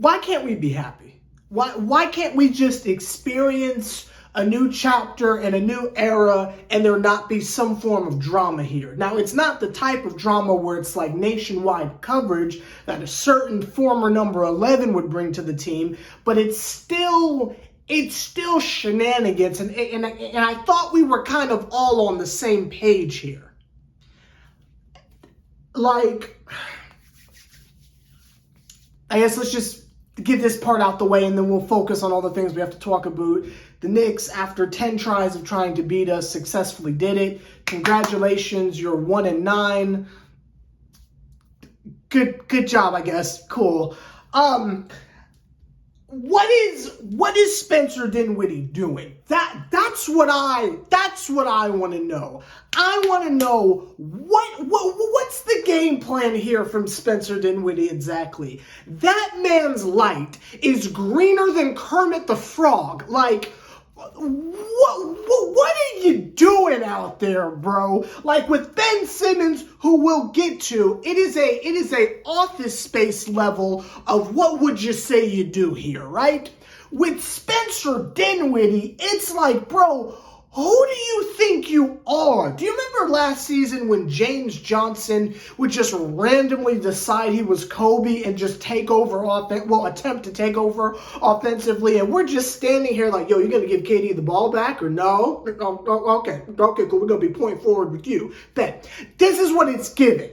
why can't we be happy? Why can't we just experience a new chapter and a new era and there not be some form of drama here? Now, it's not the type of drama where it's like nationwide coverage that a certain former number 11 would bring to the team, but it's still shenanigans, and I thought we were kind of all on the same page here. Like, I guess let's just get this part out the way, and then we'll focus on all the things we have to talk about. The Knicks, after 10 tries of trying to beat us, successfully did it. Congratulations, you're 1-9. Good job, I guess. Cool. What is Spencer Dinwiddie doing? That's what I want to know. I want to know what's the game plan here from Spencer Dinwiddie exactly. That man's light is greener than Kermit the Frog. Like, what are you doing out there, bro? Like with Ben Simmons, who we'll get to, it is a office space level of what would you say you do here, right? With Spencer Dinwiddie, it's like, bro, who do you think you are? Do you remember last season when James Johnson would just randomly decide he was Kobe and just take over attempt to take over offensively, and we're just standing here like, yo, you gonna give KD the ball back or no? Okay, cool, we're gonna be point forward with you. Bet. This is what it's giving.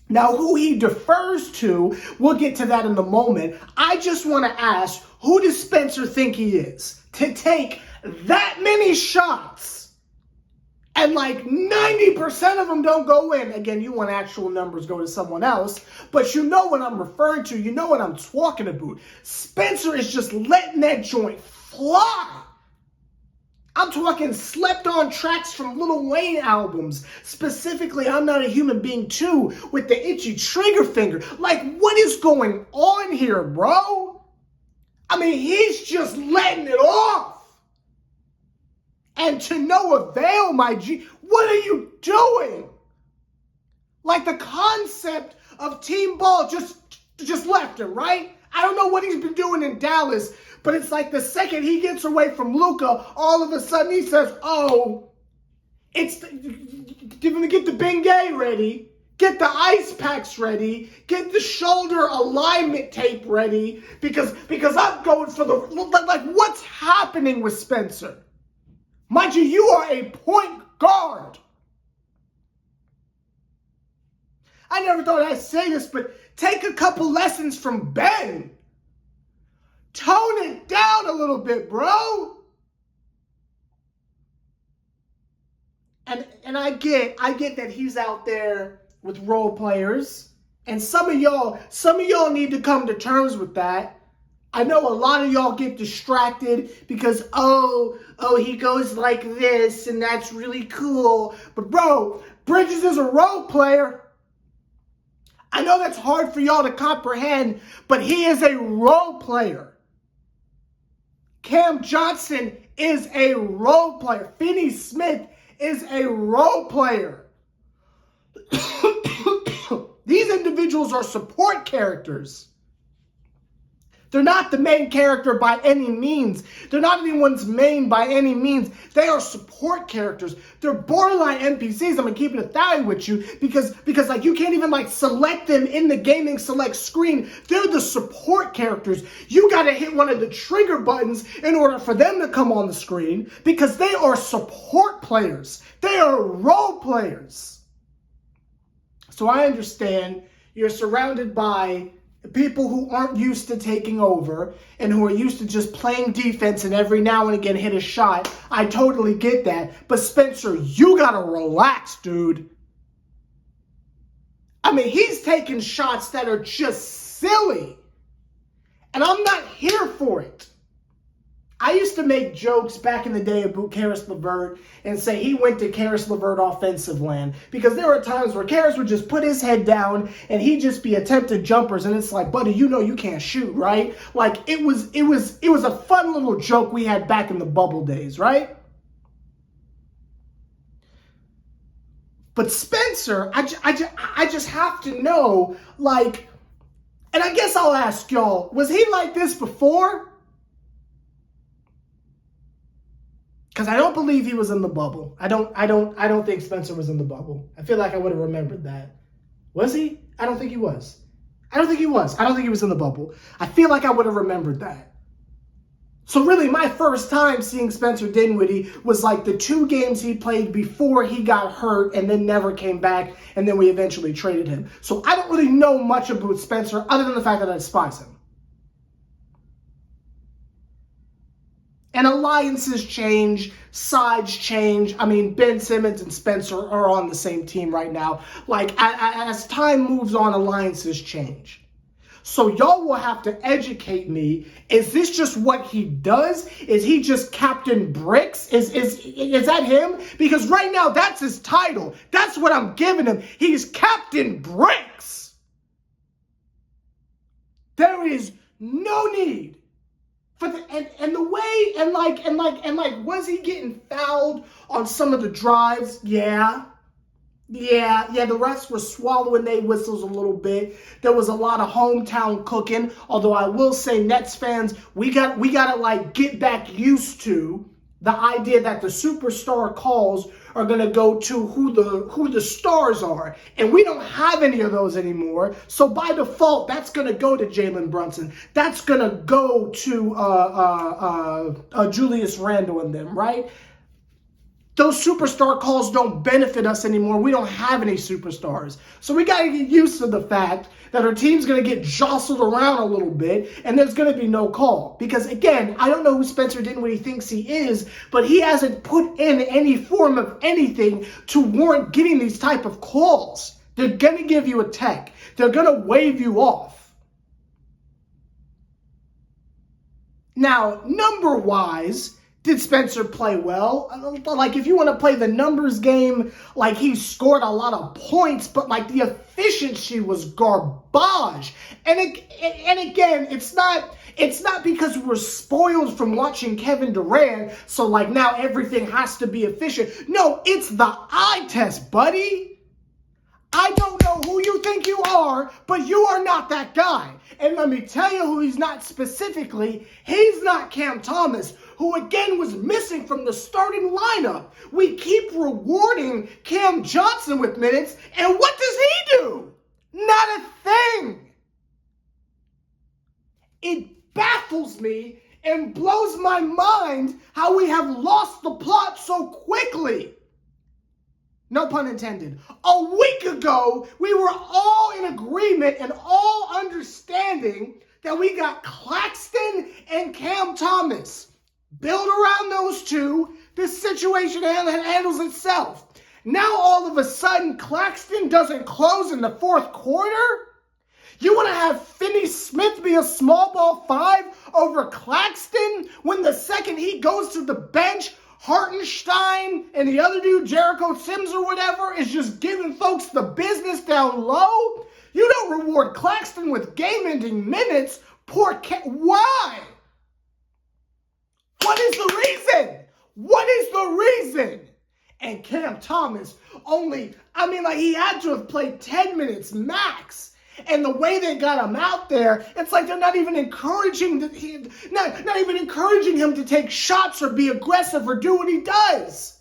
Now, who he defers to, we'll get to that in a moment. I just want to ask, who does Spencer think he is to take that many shots and like 90% of them don't go in? Again, you want actual numbers, go to someone else, but you know what I'm referring to. You know what I'm talking about. Spencer is just letting that joint fly. I'm talking slept on tracks from Lil Wayne albums. Specifically, I'm Not a Human Being 2 with the itchy trigger finger. Like, what is going on here, bro? I mean, he's just letting it off. And to no avail, my G. What are you doing? Like, the concept of team ball just left him, right? I don't know what he's been doing in Dallas, but it's like the second he gets away from Luka, all of a sudden he says, oh, get the Bengay ready, get the ice packs ready, get the shoulder alignment tape ready, because I'm going for the, like, what's happening with Spencer? Mind you, you are a point guard. I never thought I'd say this, but take a couple lessons from Ben. Tone it down a little bit, bro. And I get that he's out there with role players, and some of y'all need to come to terms with that. I know a lot of y'all get distracted because oh, he goes like this and that's really cool. But bro, Bridges is a role player. I know that's hard for y'all to comprehend, but he is a role player. Cam Johnson is a role player. Finney Smith is a role player. These individuals are support characters. They're not the main character by any means. They're not anyone's main by any means. They are support characters. They're borderline NPCs. I'm gonna keep it 1,000 with you because like you can't even like select them in the gaming select screen. They're the support characters. You gotta hit one of the trigger buttons in order for them to come on the screen because they are support players. They are role players. So I understand you're surrounded by people who aren't used to taking over and who are used to just playing defense and every now and again hit a shot. I totally get that. But Spencer, you gotta relax, dude. I mean, he's taking shots that are just silly. And I'm not here for it. I used to make jokes back in the day about Karis LeVert and say he went to Karis LeVert offensive land because there were times where Karis would just put his head down and he'd just be attempting jumpers and it's like, buddy, you know you can't shoot, right? Like it was a fun little joke we had back in the bubble days, right? But Spencer, I just have to know, like, And I guess I'll ask y'all, was he like this before? Because I don't believe he was in the bubble. I don't think Spencer was in the bubble. I feel like I would have remembered that. Was he? I don't think he was. I don't think he was in the bubble. I feel like I would have remembered that. So really, my first time seeing Spencer Dinwiddie was like the 2 games he played before he got hurt and then never came back, and then we eventually traded him. So I don't really know much about Spencer other than the fact that I despise him. And alliances change, sides change. I mean, Ben Simmons and Spencer are on the same team right now. Like, as time moves on, alliances change. So y'all will have to educate me. Is this just what he does? Is he just Captain Bricks? Is that him? Because right now, that's his title. That's what I'm giving him. He's Captain Bricks. There is no need. And the way, and like, was he getting fouled on some of the drives? Yeah, the refs were swallowing their whistles a little bit. There was a lot of hometown cooking, although I will say, Nets fans, we gotta like get back used to the idea that the superstar calls are going to go to who the stars are. And we don't have any of those anymore. So by default, that's going to go to Jalen Brunson. That's going to go to Julius Randle and them, right? Those superstar calls don't benefit us anymore. We don't have any superstars. So we got to get used to the fact that our team's going to get jostled around a little bit and there's going to be no call. Because again, I don't know who Spencer Dinwiddie thinks he is, but he hasn't put in any form of anything to warrant getting these type of calls. They're going to give you a tech. They're going to wave you off. Now, number-wise, did Spencer play well? Like, if you want to play the numbers game, like, he scored a lot of points, but, like, the efficiency was garbage. And again, it's not because we're spoiled from watching Kevin Durant, so, like, now everything has to be efficient. No, it's the eye test, buddy. I don't know who you think you are, but you are not that guy. And let me tell you who he's not specifically. He's not Cam Thomas, who again was missing from the starting lineup. We keep rewarding Cam Johnson with minutes, and what does he do? Not a thing. It baffles me and blows my mind how we have lost the plot so quickly. No pun intended. A week ago, we were all in agreement and all understanding that we got Claxton and Cam Thomas. Build around those two, the situation handles itself. Now all of a sudden, Claxton doesn't close in the fourth quarter? You want to have Finney Smith be a small ball 5 over Claxton when the second he goes to the bench, Hartenstein and the other dude, Jericho Sims or whatever, is just giving folks the business down low? You don't reward Claxton with game-ending minutes. Why? What is the reason? What is the reason? And Cam Thomas he had to have played 10 minutes max. And the way they got him out there, it's like they're not even encouraging not even encouraging him to take shots or be aggressive or do what he does.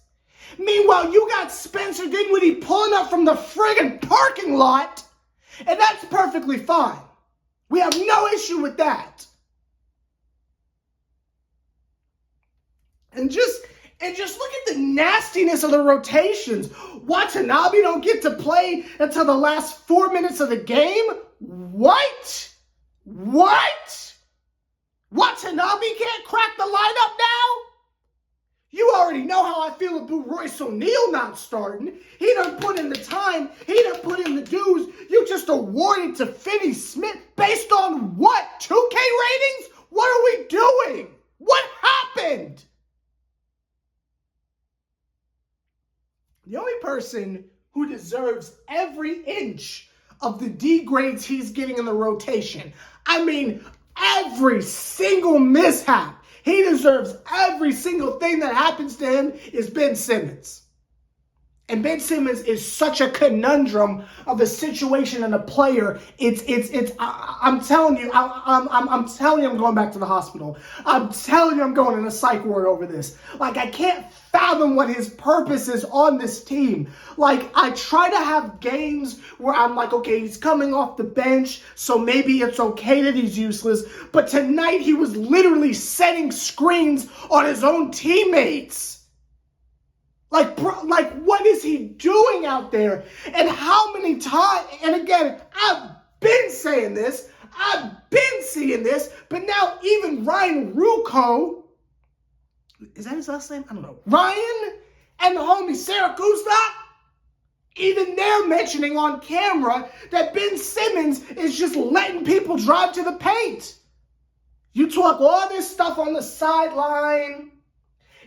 Meanwhile, you got Spencer Dinwiddie pulling up from the friggin' parking lot, and that's perfectly fine. We have no issue with that. And just look at the nastiness of the rotations. Watanabe don't get to play until the last 4 minutes of the game? What? Watanabe can't crack the lineup now? You already know how I feel about Royce O'Neal not starting. He done put in the time. He done put in the dues. You just awarded to Finney Smith based on what? 2K ratings? What are we doing? What happened? The only person who deserves every inch of the D grades he's getting in the rotation, every single mishap, he deserves every single thing that happens to him, is Ben Simmons. And Ben Simmons is such a conundrum of a situation and a player. I'm telling you, I'm telling you, I'm going back to the hospital. I'm telling you, I'm going in a psych ward over this. Like, I can't fathom what his purpose is on this team. Like, I try to have games where I'm like, okay, he's coming off the bench, so maybe it's okay that he's useless. But tonight, he was literally setting screens on his own teammates. Like, bro, like, what is he doing out there? And how many times, and again, I've been saying this, I've been seeing this, but now even Ryan Ruocco, is that his last name? I don't know. Ryan and the homie Saracusa, even they're mentioning on camera that Ben Simmons is just letting people drive to the paint. You talk all this stuff on the sideline,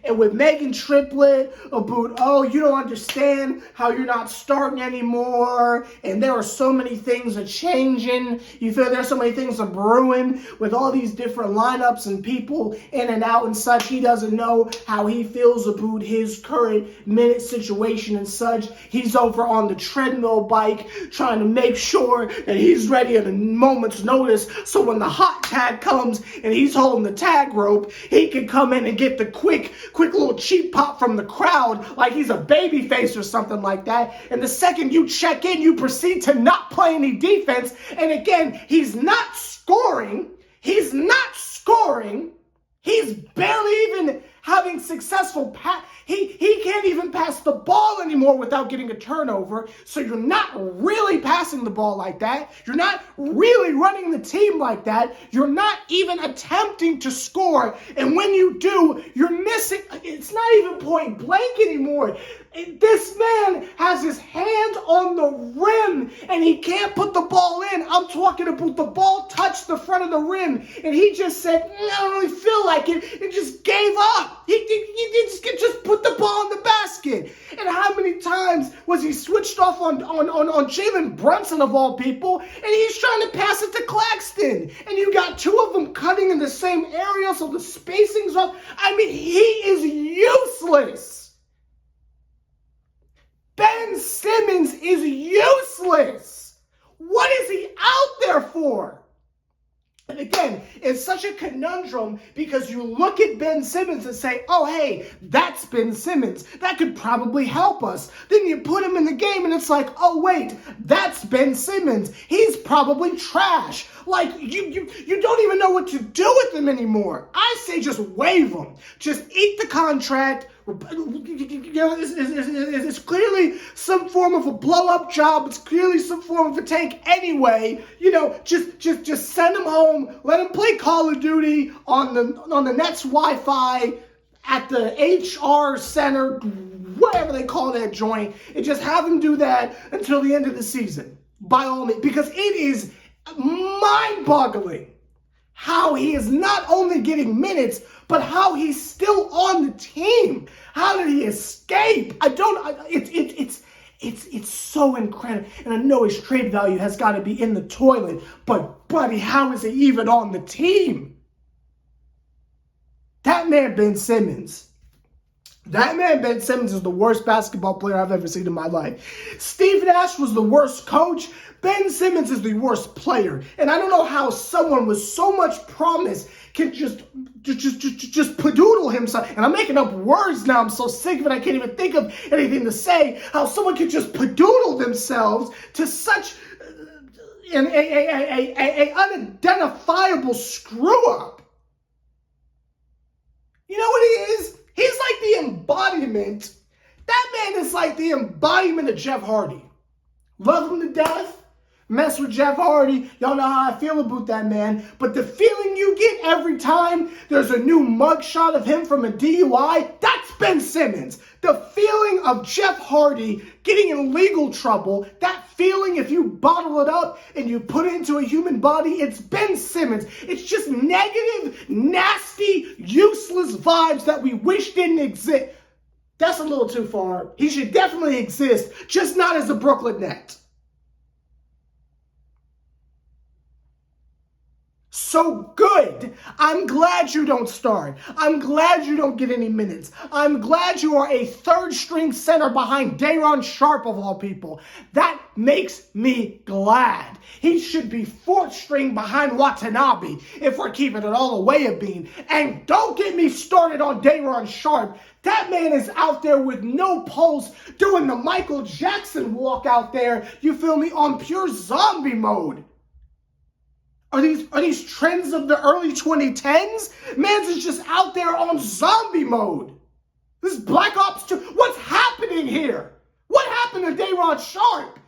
and with Megan Triplett about, oh, you don't understand how you're not starting anymore, and there are so many things are changing. You feel there's so many things are brewing with all these different lineups and people in and out and such. He doesn't know how he feels about his current minute situation and such. He's over on the treadmill bike trying to make sure that he's ready at a moment's notice, so when the hot tag comes and he's holding the tag rope, he can come in and get the quick little cheap pop from the crowd like he's a baby face or something like that. And the second you check in, you proceed to not play any defense. And again, he's not scoring. He's barely even having successful pass. He can't even pass the ball anymore without getting a turnover. So you're not really passing the ball like that. You're not really running the team like that. You're not even attempting to score. And when you do, you're missing. It's not even point blank anymore. This man has his hand on the rim and he can't put the ball in. I'm talking about the ball touched the front of the rim and he just said, I don't really feel like it, and just gave up. He just put the ball in the basket. And how many times was he switched off on Jalen Brunson of all people, and he's trying to pass it to Claxton, and you got two of them cutting in the same area, so the spacing's off. I mean, he is useless. Ben Simmons is useless. What is he out there for? And again, it's such a conundrum because you look at Ben Simmons and say, oh, hey, that's Ben Simmons. That could probably help us. Then you put him in the game and it's like, oh, wait, that's Ben Simmons. He's probably trash. Like, you don't even know what to do with him anymore. I say just waive him. Just eat the contract. You know, it's clearly some form of a blow-up job. It's clearly some form of a tank anyway. You know, just send him home. Let him play Call of Duty on the Nets Wi-Fi at the HR Center, whatever they call that joint, and just have him do that until the end of the season. By all means, because it is mind-boggling how he is not only getting minutes, but how he's still on the team. How did he escape? It's so incredible. And I know his trade value has got to be in the toilet, but buddy, how is he even on the team? That man, Ben Simmons is the worst basketball player I've ever seen in my life. Steve Nash was the worst coach. Ben Simmons is the worst player. And I don't know how someone with so much promise can just padoodle himself. And I'm making up words now. I'm so sick of it. I can't even think of anything to say. How someone can just padoodle themselves to such an unidentifiable screw-up. You know what he is? He's like the embodiment. That man is like the embodiment of Jeff Hardy. Love him to death. Mess with Jeff Hardy. Y'all know how I feel about that man. But the feeling you get every time there's a new mugshot of him from a DUI, that's Ben Simmons. The feeling of Jeff Hardy getting in legal trouble, that feeling, if you bottle it up and you put it into a human body, it's Ben Simmons. It's just negative, nasty, useless vibes that we wish didn't exist. That's a little too far. He should definitely exist, just not as a Brooklyn Net. So good. I'm glad you don't start. I'm glad you don't get any minutes. I'm glad you are a third-string center behind Day'Ron Sharpe, of all people. That makes me glad. He should be fourth string behind Watanabe, if we're keeping it all the way a bean. And don't get me started on Day'Ron Sharpe. That man is out there with no pulse, doing the Michael Jackson walk out there, you feel me, on pure zombie mode. Are these trends of the early 2010s? Man's is just out there on zombie mode. This is Black Ops 2. What's happening here? What happened to Day'Ron Sharpe?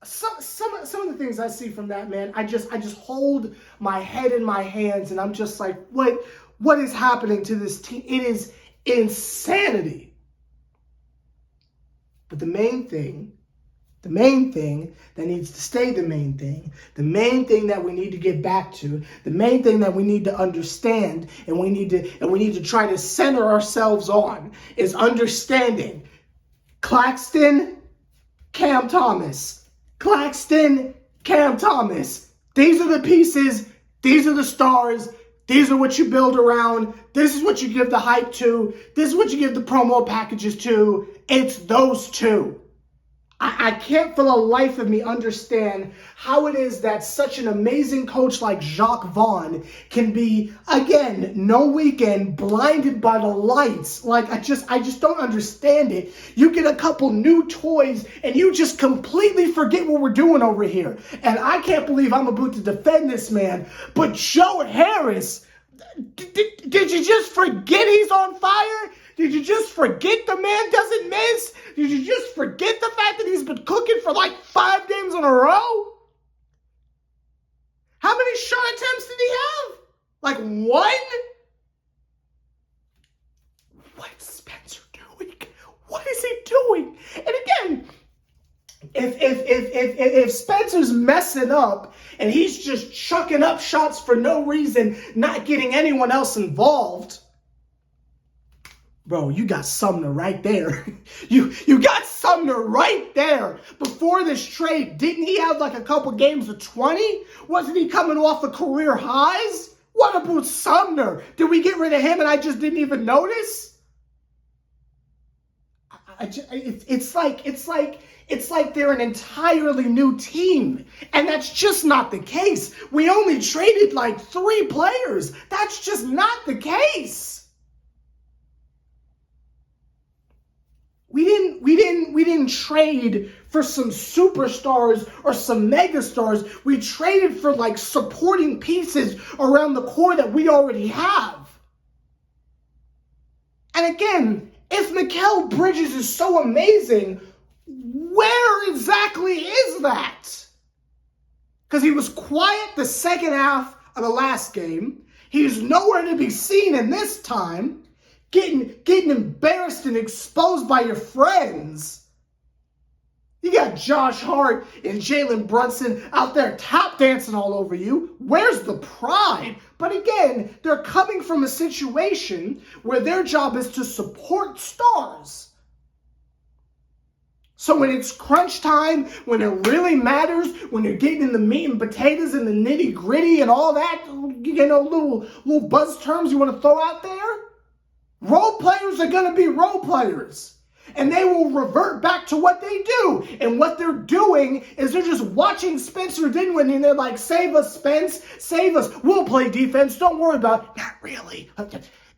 Some of the things I see from that man, I just hold my head in my hands and I'm just like, what is happening to this team? It is insanity. But the main thing that needs to stay the main thing that we need to get back to, the main thing that we need to understand and we need to try to center ourselves on is understanding Claxton, Cam Thomas. Claxton, Cam Thomas. These are the pieces, these are the stars, these are what you build around, this is what you give the hype to, this is what you give the promo packages to. It's those two. I can't for the life of me understand how it is that such an amazing coach like Jacques Vaughn can be, again, no weekend, blinded by the lights. Like, I just don't understand it. You get a couple new toys and you just completely forget what we're doing over here. And I can't believe I'm about to defend this man. But Joe Harris, did you just forget he's on fire? Did you just forget the man doesn't miss? Did you just forget the fact that he's been cooking for like 5 games in a row? How many shot attempts did he have? Like 1? What's Spencer doing? What is he doing? And again, if Spencer's messing up and he's just chucking up shots for no reason, not getting anyone else involved, bro, you got Sumner right there. You got Sumner right there. Before this trade, didn't he have like a couple games of 20? Wasn't he coming off the career highs? What about Sumner? Did we get rid of him and I just didn't even notice? It's like they're an entirely new team. And that's just not the case. We only traded like 3 players. That's just not the case. We didn't trade for some superstars or some megastars. We traded for like supporting pieces around the core that we already have. And again, if Mikal Bridges is so amazing, where exactly is that? Because he was quiet the second half of the last game. He's nowhere to be seen in this time. Getting embarrassed and exposed by your friends. You got Josh Hart and Jalen Brunson out there tap dancing all over you. Where's the pride? But again, they're coming from a situation where their job is to support stars. So when it's crunch time, when it really matters, when you're getting in the meat and potatoes and the nitty gritty and all that, little buzz terms you want to throw out there, role players are going to be role players. And they will revert back to what they do. And what they're doing is they're just watching Spencer Dinwiddie and they're like, save us, Spence, save us. We'll play defense. Don't worry about it. Not really.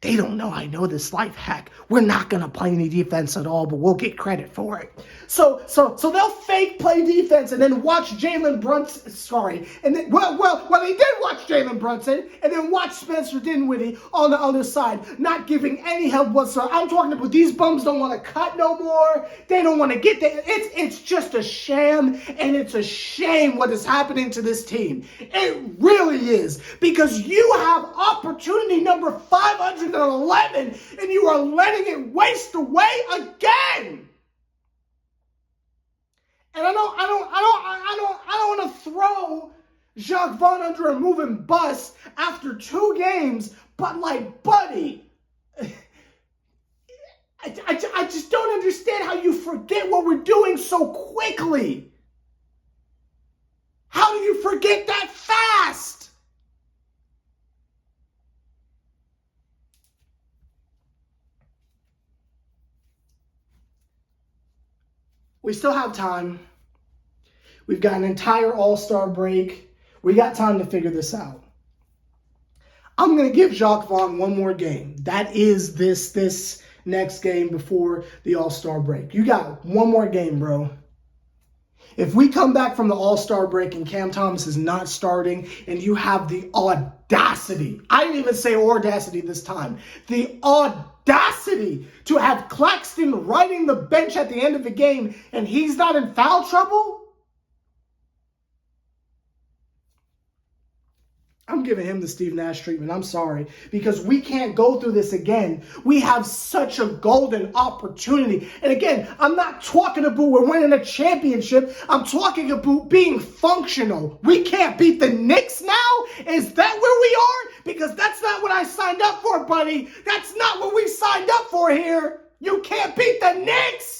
They don't know I know this life hack. We're not going to play any defense at all, but we'll get credit for it. So they'll fake play defense and then watch Jalen Brunson, and then, they did watch Jalen Brunson and then watch Spencer Dinwiddie on the other side, not giving any help whatsoever. I'm talking about these bums don't want to cut no more. They don't want to get there. It's just a sham, and it's a shame what is happening to this team. It really is, because you have opportunity number 511 and you are letting it waste away again. And I don't want to throw Jacques Vaughn under a moving bus after 2 games, but like, buddy, I just don't understand how you forget what we're doing so quickly. How do you forget that fast? We still have time. We've got an entire All-Star break. We got time to figure this out. I'm going to give Jacques Vaughn one more game. That is this next game before the All-Star break. You got one more game, bro. If we come back from the All-Star break and Cam Thomas is not starting and you have the audacity, I didn't even say audacity this time, the audacity to have Claxton riding the bench at the end of the game and he's not in foul trouble, I'm giving him the Steve Nash treatment. I'm sorry. Because we can't go through this again. We have such a golden opportunity. And again, I'm not talking about we're winning a championship. I'm talking about being functional. We can't beat the Knicks now? Is that where we are? Because that's not what I signed up for, buddy. That's not what we signed up for here. You can't beat the Knicks.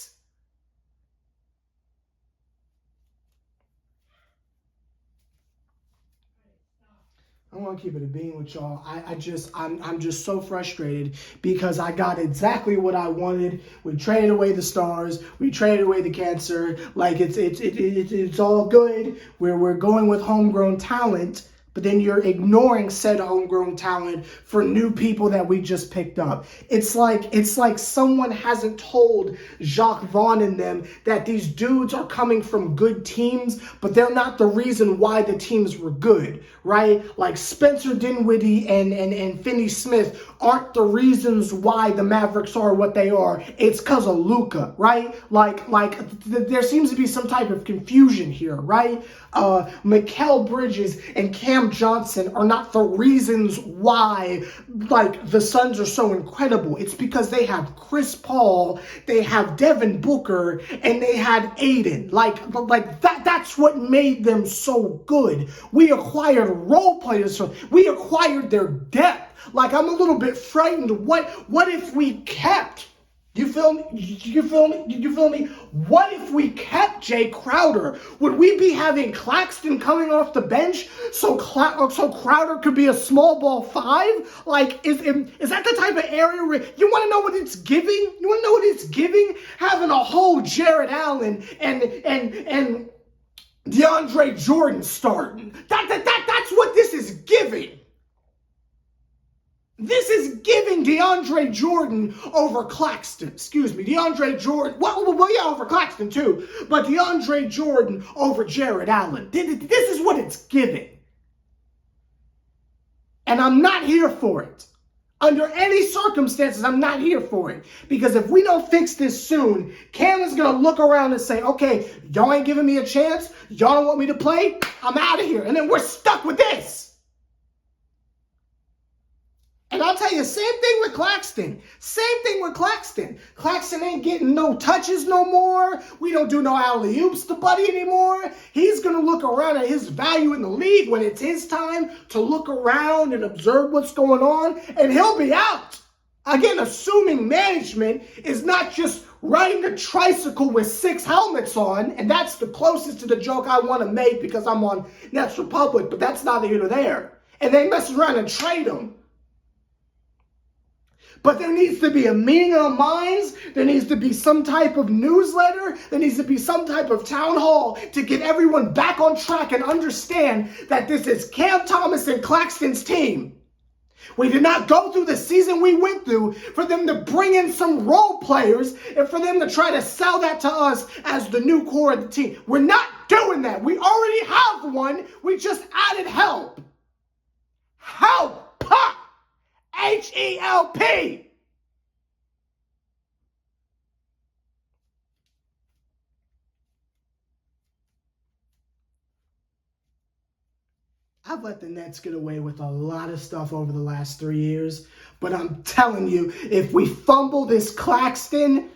I want to keep it a bean with y'all. I'm just so frustrated because I got exactly what I wanted. We traded away the stars. We traded away the cancer. Like it's all good. We're going with homegrown talent. But then you're ignoring said homegrown talent for new people that we just picked up. It's like someone hasn't told Jacques Vaughn and them that these dudes are coming from good teams, but they're not the reason why the teams were good, right? Like Spencer Dinwiddie and Finney Smith aren't the reasons why the Mavericks are what they are. It's because of Luka, right? There seems to be some type of confusion here, right? Mikal Bridges and Cam Johnson are not the reasons why, like, the Suns are so incredible. It's because they have Chris Paul, they have Devin Booker, and they had Aiden. That's what made them so good. We acquired role players. We acquired their depth. Like, I'm a little bit frightened. What if we kept... You feel me? What if we kept Jay Crowder? Would we be having Claxton coming off the bench so Crowder could be a small ball five? Like, is that the type of area where you want to know what it's giving? You want to know what it's giving? Having a whole Jared Allen and DeAndre Jordan starting. That's what this is giving. This is giving DeAndre Jordan over Claxton. Excuse me, DeAndre Jordan. Well, yeah, over Claxton too. But DeAndre Jordan over Jared Allen. This is what it's giving. And I'm not here for it. Under any circumstances, I'm not here for it. Because if we don't fix this soon, Cam is going to look around and say, okay, y'all ain't giving me a chance. Y'all don't want me to play. I'm out of here. And then we're stuck with this. And I'll tell you, same thing with Claxton. Same thing with Claxton. Claxton ain't getting no touches no more. We don't do no alley-oops to Buddy anymore. He's going to look around at his value in the league when it's his time to look around and observe what's going on, and he'll be out. Again, assuming management is not just riding a tricycle with 6 helmets on, and that's the closest to the joke I want to make because I'm on Nets Republic, but that's neither here nor there. And they mess around and trade him. But there needs to be a meeting of minds. There needs to be some type of newsletter. There needs to be some type of town hall to get everyone back on track and understand that this is Cam Thomas and Claxton's team. We did not go through the season we went through for them to bring in some role players and for them to try to sell that to us as the new core of the team. We're not doing that. We already have one. We just added help. Help! H-E-L-P! I've let the Nets get away with a lot of stuff over the last 3 years, but I'm telling you, if we fumble this Claxton,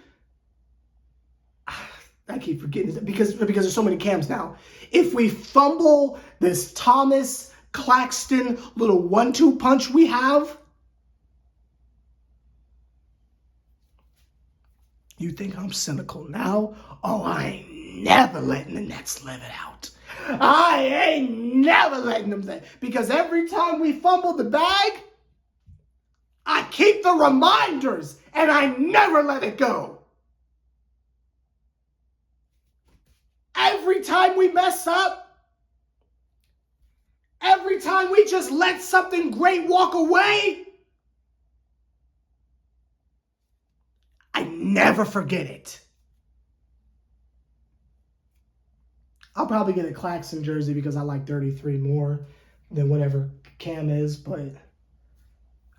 I keep forgetting it because there's so many Cams now. If we fumble this Thomas, Claxton little 1-2 punch we have, you think I'm cynical now? Oh, I ain't never letting the Nets live it out. I ain't never letting them say. Because every time we fumble the bag, I keep the reminders and I never let it go. every time we mess up, every time we just let something great walk away, I never forget it. I'll probably get a Claxton jersey because I like 33 more than whatever Cam is, but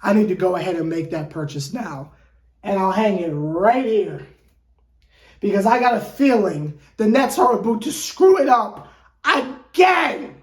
I need to go ahead and make that purchase now. And I'll hang it right here because I got a feeling the Nets are about to screw it up again.